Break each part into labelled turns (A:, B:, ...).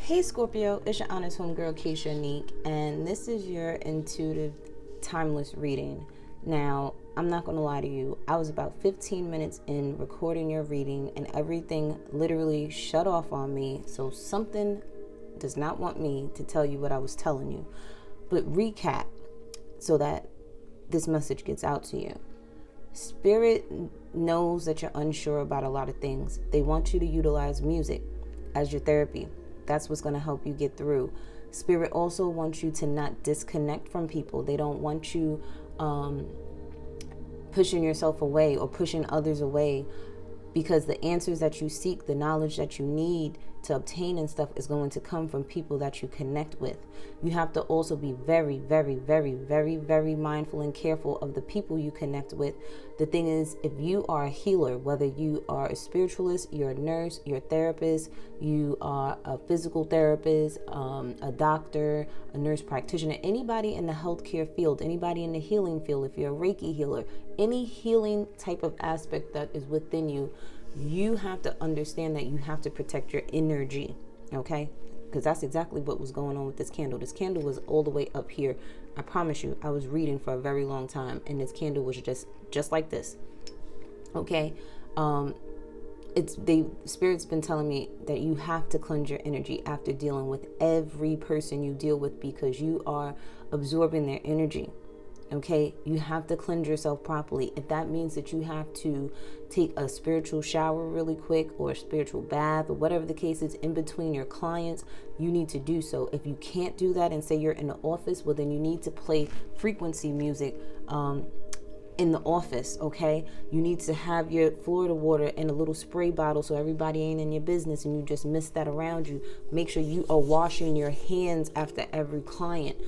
A: Hey Scorpio, it's your honest homegirl Kszáɪsಘᴏ, and this is your intuitive timeless reading. Now, I'm not going to lie to you, I was about 15 minutes in recording your reading and everything literally shut off on me, so something does not want me to tell you what I was telling you. But recap so that this message gets out to you. Spirit knows that you're unsure about a lot of things. They want you to utilize music as your therapy. That's what's going to help you get through. Spirit also wants you to not disconnect from people. They don't want you pushing yourself away or pushing others away, because the answers that you seek, the knowledge that you need to obtain and stuff is going to come from people that you connect with. You have to also be very, very, very, very, very mindful and careful of the people you connect with. The thing is, if you are a healer, whether you are a spiritualist, you're a nurse, you're a therapist, you are a physical therapist, a doctor, a nurse practitioner, anybody in the healthcare field, anybody in the healing field, if you're a Reiki healer, any healing type of aspect that is within you, you have to understand that you have to protect your energy, okay? Because that's exactly what was going on with this candle. This candle was all the way up here. I promise you, I was reading for a very long time, and this candle was just like this, okay? Spirit's been telling me that you have to cleanse your energy after dealing with every person you deal with, because you are absorbing their energy. Okay, you have to cleanse yourself properly. If that means that you have to take a spiritual shower really quick, or a spiritual bath, or whatever the case is in between your clients, you need to do so. If you can't do that and say you're in the office, well, then you need to play frequency music in the office, okay? You need to have your Florida water in a little spray bottle so everybody ain't in your business and you just miss that around you. Make sure you are washing your hands after every client.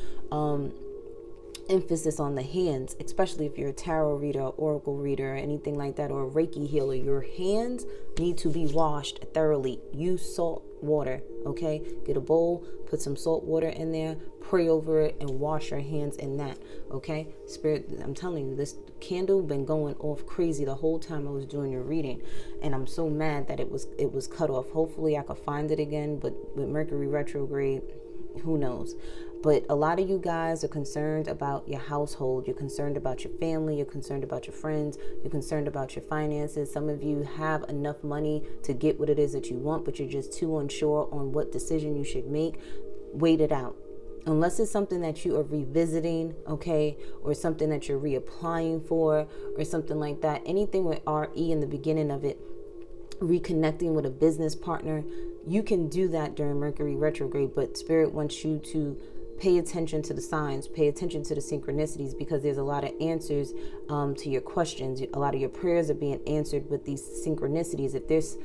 A: Emphasis on the hands, especially if you're a tarot reader, or oracle reader, or anything like that, or a Reiki healer. Your hands need to be washed thoroughly. Use salt water, okay? Get a bowl, put some salt water in there, pray over it, and wash your hands in that, okay? Spirit, I'm telling you, this candle been going off crazy the whole time I was doing your reading, and I'm so mad that it was cut off. Hopefully I could find it again, but with Mercury retrograde, who knows? But a lot of you guys are concerned about your household. You're concerned about your family. You're concerned about your friends. You're concerned about your finances. Some of you have enough money to get what it is that you want, but you're just too unsure on what decision you should make. Wait it out. Unless it's something that you are revisiting, okay, or something that you're reapplying for, or something like that. Anything with RE in the beginning of it, reconnecting with a business partner, you can do that during Mercury retrograde, but Spirit wants you to pay attention to the signs, pay attention to the synchronicities, because there's a lot of answers to your questions. A lot of your prayers are being answered with these synchronicities. If there's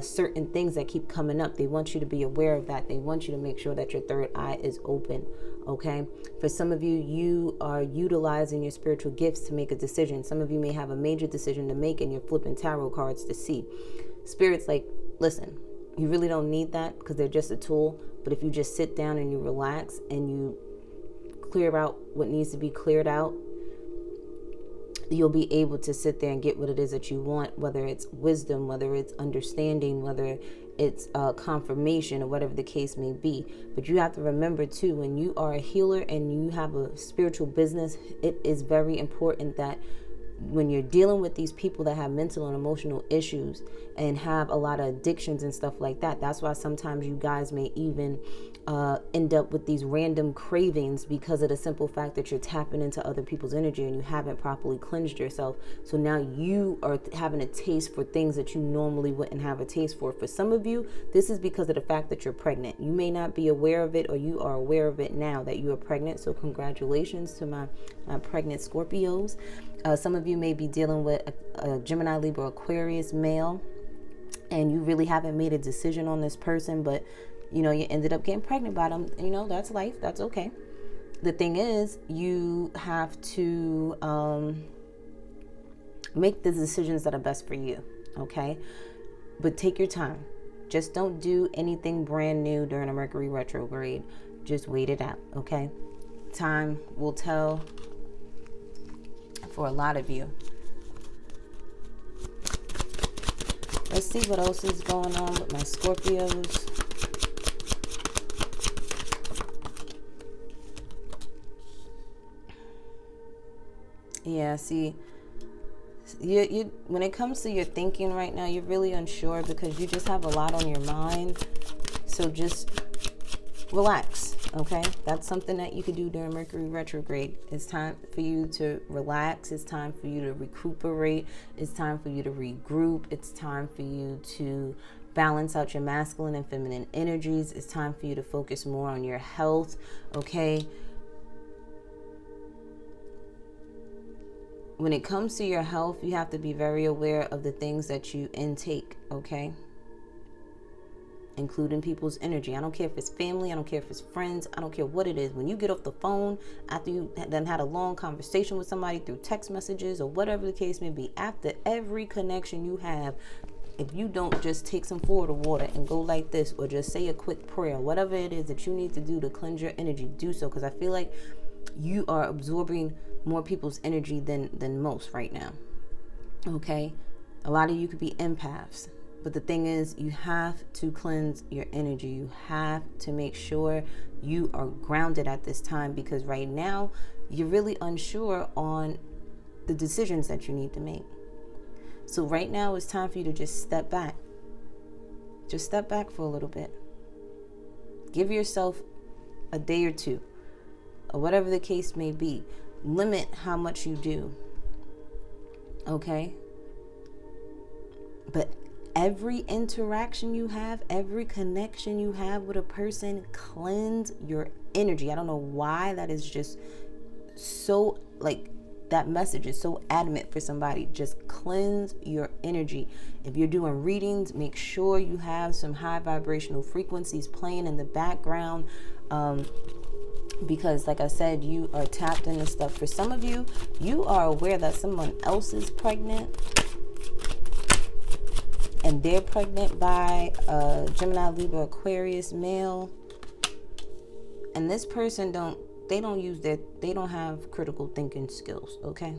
A: certain things that keep coming up, they want you to be aware of that. They want you to make sure that your third eye is open, okay? For some of you, you are utilizing your spiritual gifts to make a decision. Some of you may have a major decision to make, and you're flipping tarot cards to see. Spirit's like, listen, you really don't need that, because they're just a tool. But if you just sit down and you relax and you clear out what needs to be cleared out, you'll be able to sit there and get what it is that you want, whether it's wisdom, whether it's understanding, whether it's confirmation, or whatever the case may be. But you have to remember too, when you are a healer and you have a spiritual business, it is very important that when you're dealing with these people that have mental and emotional issues and have a lot of addictions and stuff like that, that's why sometimes you guys may even end up with these random cravings, because of the simple fact that you're tapping into other people's energy and you haven't properly cleansed yourself. So now you are having a taste for things that you normally wouldn't have a taste for. For some of you, this is because of the fact that you're pregnant. You may not be aware of it, or you are aware of it now that you are pregnant. So congratulations to my pregnant Scorpios. Some of you may be dealing with a Gemini, Libra, Aquarius male, and you really haven't made a decision on this person, but you know, you ended up getting pregnant by them. You know, that's life. That's okay. The thing is, you have to make the decisions that are best for you, okay? But take your time. Just don't do anything brand new during a Mercury retrograde. Just wait it out, okay? Time will tell for a lot of you. Let's see what else is going on with my Scorpios. Yeah, see, you when it comes to your thinking right now, you're really unsure because you just have a lot on your mind. So just relax, okay? That's something that you could do during Mercury retrograde. It's time for you to relax. It's time for you to recuperate. It's time for you to regroup. It's time for you to balance out your masculine and feminine energies. It's time for you to focus more on your health, okay? When it comes to your health, you have to be very aware of the things that you intake, okay? Including people's energy. I don't care if it's family, I don't care if it's friends, I don't care what it is. When you get off the phone after you then had a long conversation with somebody through text messages or whatever the case may be, after every connection you have, if you don't just take some Florida water and go like this, or just say a quick prayer, whatever it is that you need to do to cleanse your energy, do so. Because I feel like you are absorbing more people's energy than most right now. Okay? A lot of you could be empaths. But the thing is, you have to cleanse your energy. You have to make sure you are grounded at this time, because right now you're really unsure on the decisions that you need to make. So right now it's time for you to just step back. Just step back for a little bit. Give yourself a day or two, or whatever the case may be. Limit how much you do. Okay? But every interaction you have, every connection you have with a person, cleanse your energy. I don't know why that is just so, like, that message is so adamant for somebody. Just cleanse your energy. If you're doing readings, make sure you have some high vibrational frequencies playing in the background. Because like I said, you are tapped into stuff. For some of you, you are aware that someone else is pregnant, and they're pregnant by a Gemini, Libra, Aquarius male. And this person they don't have critical thinking skills, okay?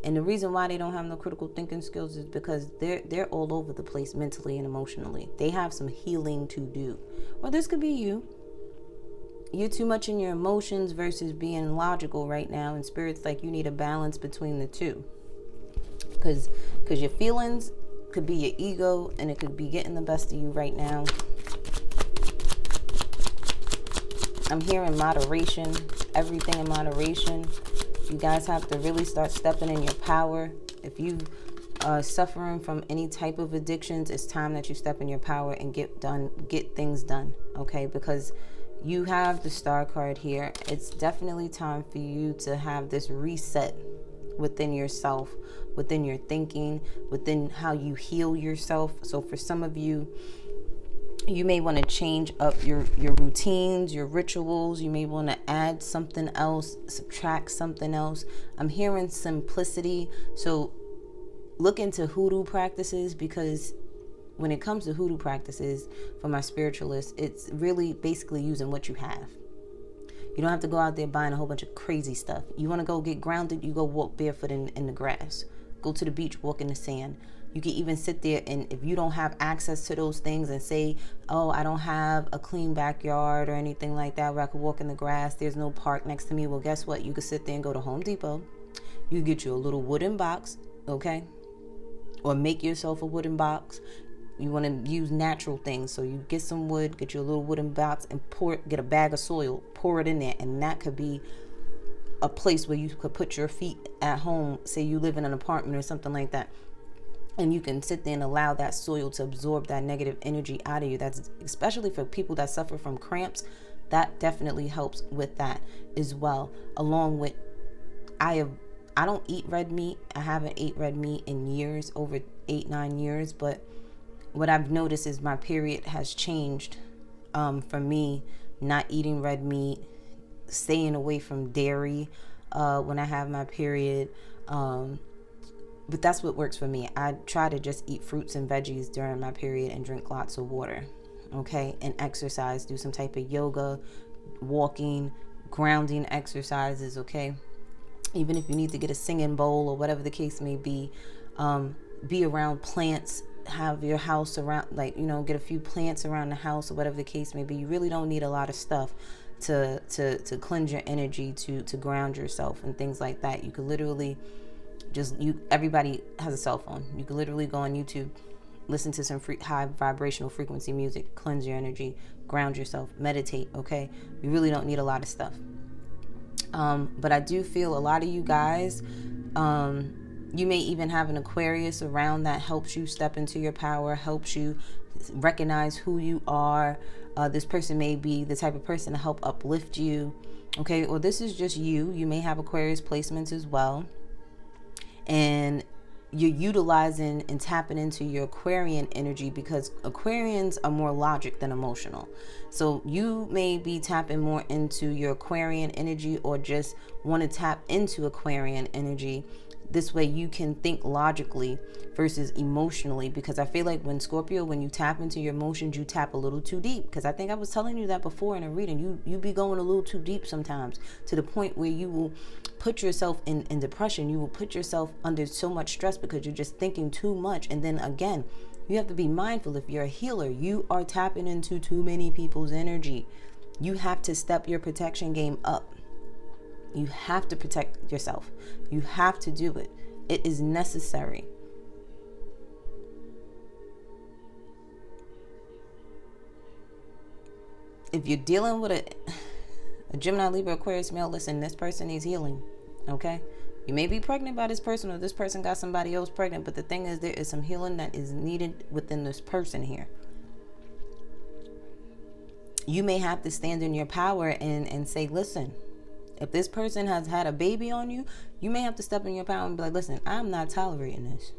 A: And the reason why they don't have no critical thinking skills is because they're all over the place mentally and emotionally. They have some healing to do. Or this could be you. You're too much in your emotions versus being logical right now, and Spirit's like you need a balance between the two. Because your feelings could be your ego, and it could be getting the best of you right now. I'm hearing moderation, everything in moderation. You guys have to really start stepping in your power. If you are suffering from any type of addictions, it's time that you step in your power and get things done, okay? Because you have the Star card here. It's definitely time for you to have this reset within yourself, within your thinking, within how you heal yourself. So for some of you, you may want to change up your routines, your rituals. You may want to add something else, subtract something else. I'm hearing simplicity. So look into hoodoo practices, because when it comes to hoodoo practices, for my spiritualists, it's really basically using what you have. You don't have to go out there buying a whole bunch of crazy stuff. You want to go get grounded, you go walk barefoot in the grass. Go to the beach, walk in the sand. You can even sit there, and if you don't have access to those things and say, oh, I don't have a clean backyard or anything like that where I could walk in the grass, there's no park next to me. Well, guess what? You could sit there and go to Home Depot. You get you a little wooden box, okay? Or make yourself a wooden box. You want to use natural things, so you get some wood, get you a little wooden box, and get a bag of soil, pour it in there, and that could be a place where you could put your feet at home. Say you live in an apartment or something like that, and you can sit there and allow that soil to absorb that negative energy out of you. That's especially for people that suffer from cramps. That definitely helps with that as well. Along with, I don't eat red meat. I haven't ate red meat in years, over 8-9 years, but what I've noticed is my period has changed for me, not eating red meat, staying away from dairy when I have my period. But that's what works for me. I try to just eat fruits and veggies during my period and drink lots of water, okay? And exercise, do some type of yoga, walking, grounding exercises, okay? Even if you need to get a singing bowl or whatever the case may be around plants. Have your house around, like, get a few plants around the house or whatever the case may be. You really don't need a lot of stuff to cleanse your energy, to ground yourself and things like that. You could literally everybody has a cell phone. You could literally go on YouTube, listen to some high vibrational frequency music, cleanse your energy, ground yourself, meditate. Okay, you really don't need a lot of stuff. But I do feel a lot of you guys, you may even have an Aquarius around that helps you step into your power, helps you recognize who you are. This person may be the type of person to help uplift you. Okay, or this is just you. You may have Aquarius placements as well. And you're utilizing and tapping into your Aquarian energy, because Aquarians are more logic than emotional. So you may be tapping more into your Aquarian energy, or just want to tap into Aquarian energy. This way you can think logically versus emotionally, because I feel like when Scorpio, when you tap into your emotions, you tap a little too deep. Because I think I was telling you that before in a reading. You be going a little too deep sometimes, to the point where you will put yourself in depression. You will put yourself under so much stress because you're just thinking too much. And then again, you have to be mindful. If you're a healer, you are tapping into too many people's energy. You have to step your protection game up. You have to protect yourself. You have to do it. It is necessary. If you're dealing with a Gemini, Libra, Aquarius male, listen, this person needs healing. Okay? You may be pregnant by this person, or this person got somebody else pregnant, but the thing is, there is some healing that is needed within this person here. You may have to stand in your power and say, listen, if this person has had a baby on you, you may have to step in your power and be like, listen, I'm not tolerating this.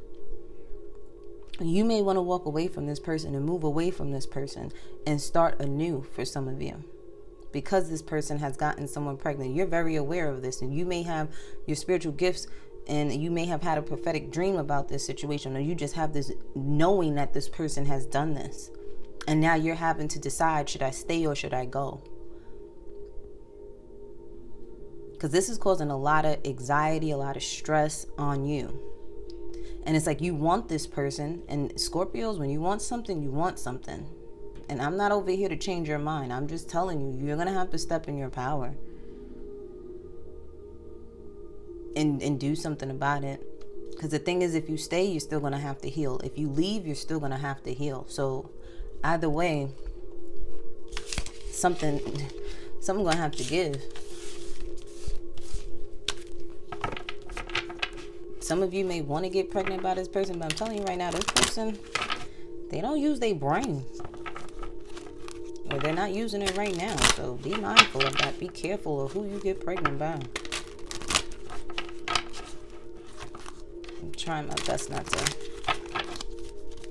A: You may want to walk away from this person and move away from this person and start anew for some of you. Because this person has gotten someone pregnant, you're very aware of this, and you may have your spiritual gifts, and you may have had a prophetic dream about this situation, or you just have this knowing that this person has done this. And now you're having to decide, should I stay or should I go? Because this is causing a lot of anxiety, a lot of stress on you. And it's like you want this person. And Scorpios, when you want something, you want something. And I'm not over here to change your mind. I'm just telling you, you're going to have to step in your power. And do something about it. Because the thing is, if you stay, you're still going to have to heal. If you leave, you're still going to have to heal. So either way, something going to have to give. Some of you may want to get pregnant by this person, but I'm telling you right now, this person, they don't use their brain. Or they're not using it right now. So be mindful of that. Be careful of who you get pregnant by. I'm trying my best not to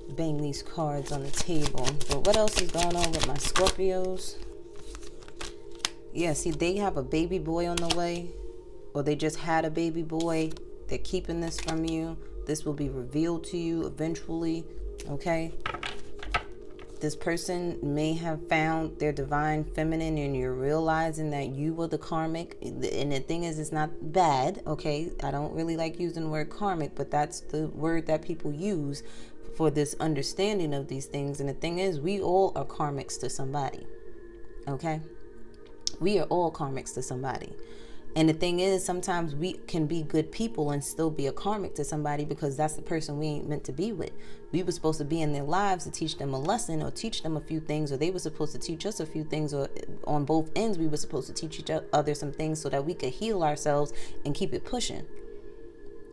A: bang these cards on the table. But what else is going on with my Scorpios? Yeah, see, they have a baby boy on the way. Or they just had a baby boy. They're keeping this from you. This will be revealed to you eventually. Okay? This person may have found their divine feminine, and you're realizing that you were the karmic. And the thing is, it's not bad. Okay? I don't really like using the word karmic, but that's the word that people use for this understanding of these things. And the thing is, we all are karmics to somebody. Okay? We are all karmics to somebody. And the thing is, sometimes we can be good people and still be a karmic to somebody, because that's the person we ain't meant to be with. We were supposed to be in their lives to teach them a lesson, or teach them a few things, or they were supposed to teach us a few things, or on both ends, we were supposed to teach each other some things so that we could heal ourselves and keep it pushing.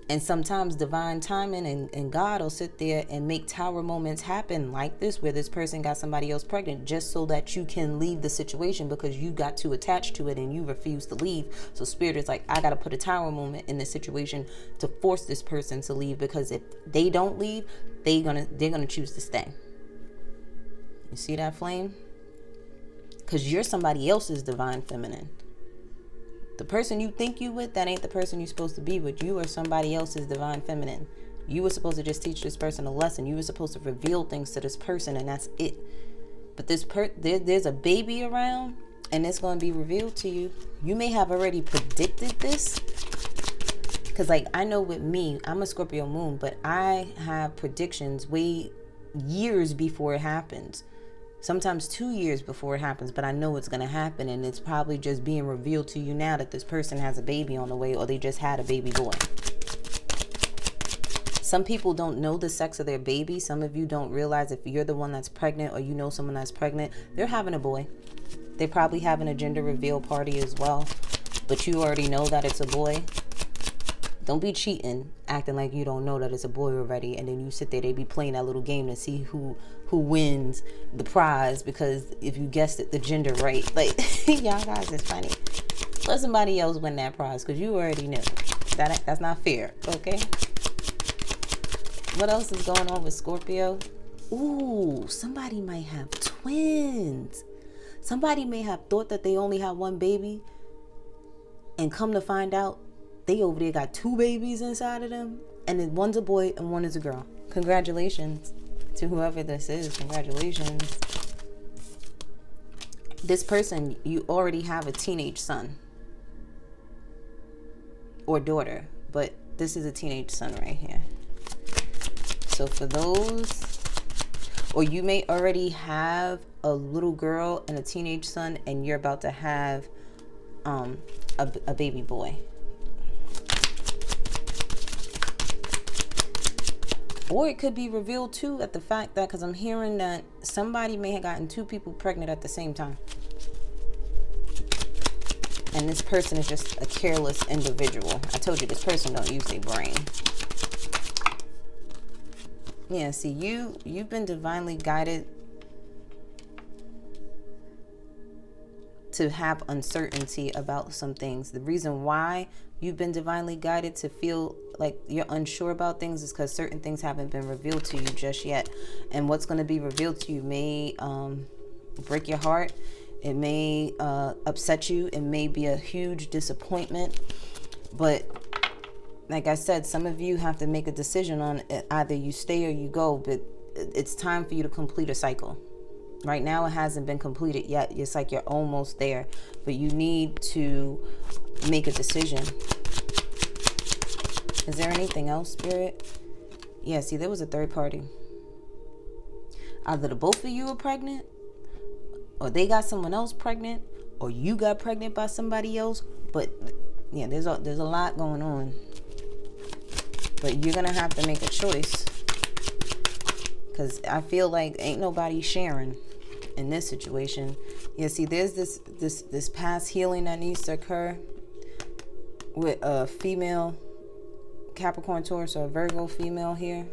A: And sometimes divine timing and God will sit there and make tower moments happen like this, where this person got somebody else pregnant, just so that you can leave the situation, because you got too attached to it and you refuse to leave. So Spirit is like, I got to put a tower moment in this situation to force this person to leave, because if they don't leave, they're gonna choose to stay. You see that, flame? Because you're somebody else's divine feminine. The person you think you with, that ain't the person you're supposed to be with. You are somebody else's divine feminine. You were supposed to just teach this person a lesson. You were supposed to reveal things to this person, and that's it. But there's a baby around, and it's going to be revealed to you. You may have already predicted this. Because, like, I know with me, I'm a Scorpio moon, but I have predictions way years before it happens. Sometimes 2 years before it happens, but I know it's going to happen, and it's probably just being revealed to you now that this person has a baby on the way, or they just had a baby boy. Some people don't know the sex of their baby. Some of you don't realize if you're the one that's pregnant, or you know someone that's pregnant, they're having a boy. They're probably having a gender reveal party as well, but you already know that it's a boy. Don't be cheating, acting like you don't know that it's a boy already, and then you sit there, they be playing that little game to see who wins the prize, because if you guessed it, the gender right, like, y'all guys is funny. Let somebody else win that prize, because you already know. That's not fair, okay? What else is going on with Scorpio? Ooh, somebody might have twins. Somebody may have thought that they only had one baby, and come to find out, they over there got 2 babies inside of them, and then one's a boy and one is a girl. Congratulations to whoever this is. Congratulations. This person, you already have a teenage son or daughter, but this is a teenage son right here. So for those, or you may already have a little girl and a teenage son, and you're about to have a baby boy. Or it could be revealed too at the fact that, because I'm hearing that somebody may have gotten 2 people pregnant at the same time. And this person is just a careless individual. I told you, this person don't use their brain. Yeah, see, you've been divinely guided to have uncertainty about some things. The reason why you've been divinely guided to feel like you're unsure about things is because certain things haven't been revealed to you just yet. And what's going to be revealed to you may break your heart. It may upset you. It may be a huge disappointment. But like I said, some of you have to make a decision on it. Either you stay or you go, but it's time for you to complete a cycle. Right now, it hasn't been completed yet. It's like you're almost there, but you need to make a decision. Is there anything else, Spirit? Yeah, see, there was a third party. Either the both of you are pregnant, or they got someone else pregnant, or you got pregnant by somebody else. But yeah, there's a lot going on. But you're gonna have to make a choice, because I feel like ain't nobody sharing in this situation. Yeah, see, there's this past healing that needs to occur with a female Capricorn, Taurus, or Virgo female here.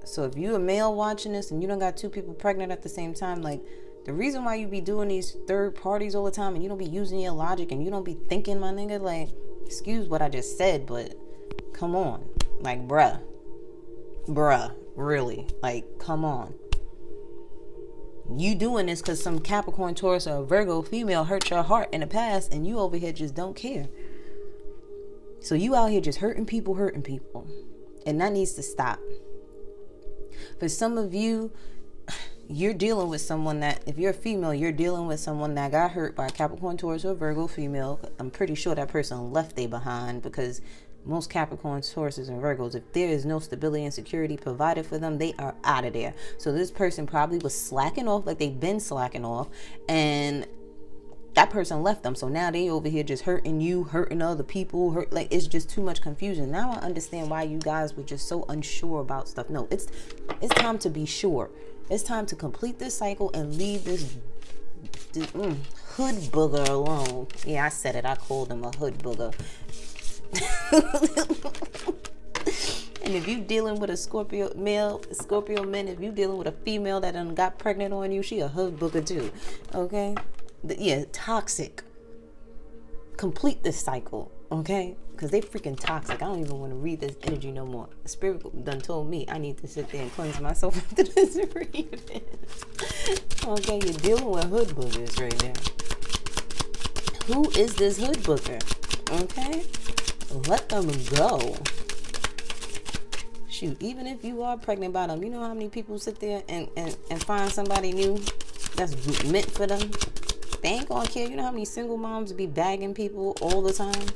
A: So if you a male watching this and you don't got 2 people pregnant at the same time, like, the reason why you be doing these third parties all the time and you don't be using your logic and you don't be thinking, my nigga, like, excuse what I just said, but come on, like, bruh, really, like, come on. You doing this because some Capricorn, Taurus, or Virgo female hurt your heart in the past, and you over here just don't care. So you out here just hurting people, and that needs to stop. For some of you, you're dealing with someone that, if you're a female, you're dealing with someone that got hurt by a Capricorn, Taurus, or Virgo female. I'm pretty sure that person left they behind, because most Capricorns, Tauruses, and Virgos, if there is no stability and security provided for them, they are out of there. So this person probably was slacking off, like they've been slacking off, and that person left them. So now they over here just hurting you, hurting other people, like, it's just too much confusion. Now I understand why you guys were just so unsure about stuff. No, it's time to be sure. It's time to complete this cycle and leave this hood booger alone. Yeah, I said it. I called him a hood booger. And if you dealing with a Scorpio men, if you dealing with a female that done got pregnant on you, she a hood booger too. Okay? Yeah, toxic. Complete this cycle, okay? Because they freaking toxic. I don't even want to read this energy no more. The Spirit done told me I need to sit there and cleanse myself after this reading. Okay, you're dealing with hood boogers right now. Who is this hood booger? Okay? Let them go. Shoot, even if you are pregnant by them, you know how many people sit there and find somebody new that's meant for them? They ain't gonna care. You know how many single moms be bagging people all the time?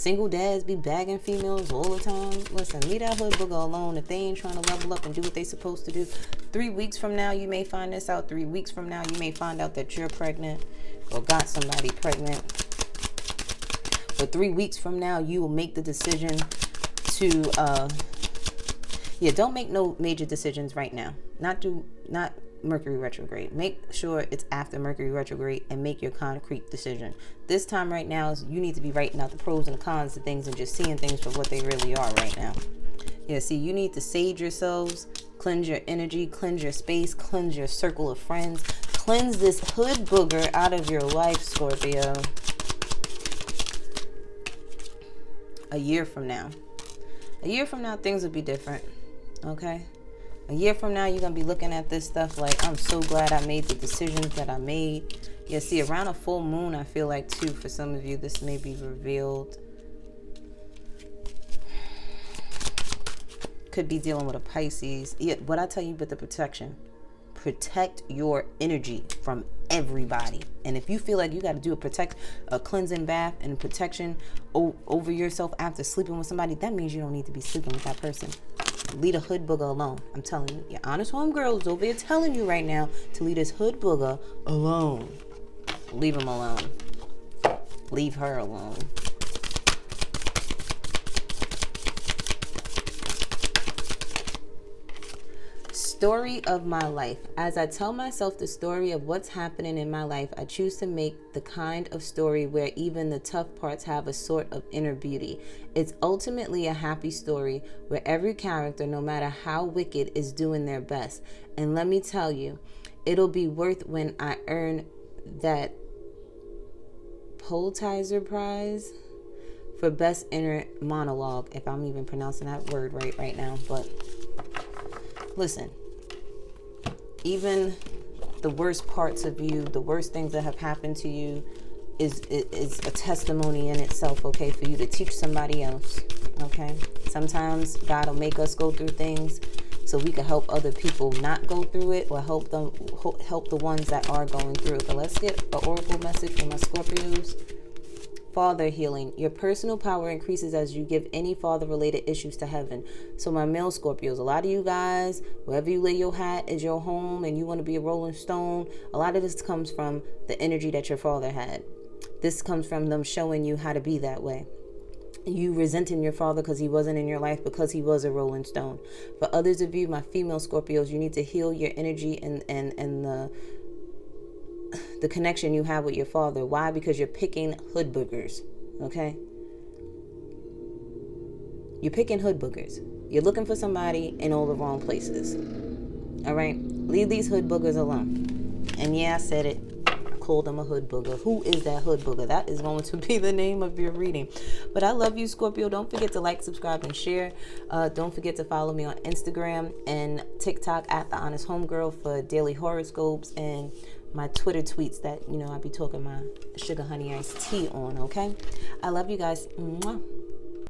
A: Single dads be bagging females all the time. Listen, leave that hood booger alone. If they ain't trying to level up and do what they supposed to do, 3 weeks from now, you may find this out. 3 weeks from now, you may find out that you're pregnant or got somebody pregnant. But 3 weeks from now, you will make the decision to, don't make no major decisions right now. Not Mercury retrograde. Make sure it's after Mercury retrograde and make your concrete decision. This time right now is you need to be writing out the pros and the cons of things and just seeing things for what they really are right now. Yeah, see, you need to sage yourselves, cleanse your energy, cleanse your space, cleanse your circle of friends, cleanse this hood booger out of your life, Scorpio. A year from now, things will be different. Okay? A year from now, you're going to be looking at this stuff like, I'm so glad I made the decisions that I made. Yeah, see, around a full moon, I feel like, too, for some of you, this may be revealed. Could be dealing with a Pisces. Yeah, what I tell you about the protection. Protect your energy from everybody. And if you feel like you got to do a cleansing bath and protection over yourself after sleeping with somebody, that means you don't need to be sleeping with that person. Leave a hood booger alone. I'm telling you, your honest homegirls over here telling you right now to leave this hood booger alone. Leave him alone. Leave her alone. Story of my life. As I tell myself the story of what's happening in my life, I choose to make the kind of story where even the tough parts have a sort of inner beauty. It's ultimately a happy story where every character, no matter how wicked, is doing their best. And let me tell you, it'll be worth when I earn that Pulitzer Prize for Best Inner Monologue, if I'm even pronouncing that word right now. But listen, even the worst parts of you, the worst things that have happened to you is a testimony in itself, okay, for you to teach somebody else, okay? Sometimes God will make us go through things so we can help other people not go through it, or help the ones that are going through it. But let's get an oracle message for my Scorpios. Father healing. Your personal power increases as you give any father-related issues to heaven. So my male Scorpios, a lot of you guys, wherever you lay your hat is your home and you want to be a rolling stone, a lot of this comes from the energy that your father had. This comes from them showing you how to be that way. You resenting your father because he wasn't in your life, because he was a rolling stone. For others of you, my female Scorpios, you need to heal your energy and the connection you have with your father. Why? Because you're picking hood boogers, okay? You're picking hood boogers. You're looking for somebody in all the wrong places, all right? Leave these hood boogers alone. And yeah, I said it. Call them a hood booger. Who is that hood booger? That is going to be the name of your reading. But I love you, Scorpio. Don't forget to like, subscribe, and share. Don't forget to follow me on Instagram and TikTok at The Honest Homegirl for daily horoscopes and my Twitter tweets that, I be talking my sugar honey iced tea on, okay? I love you guys. Mwah.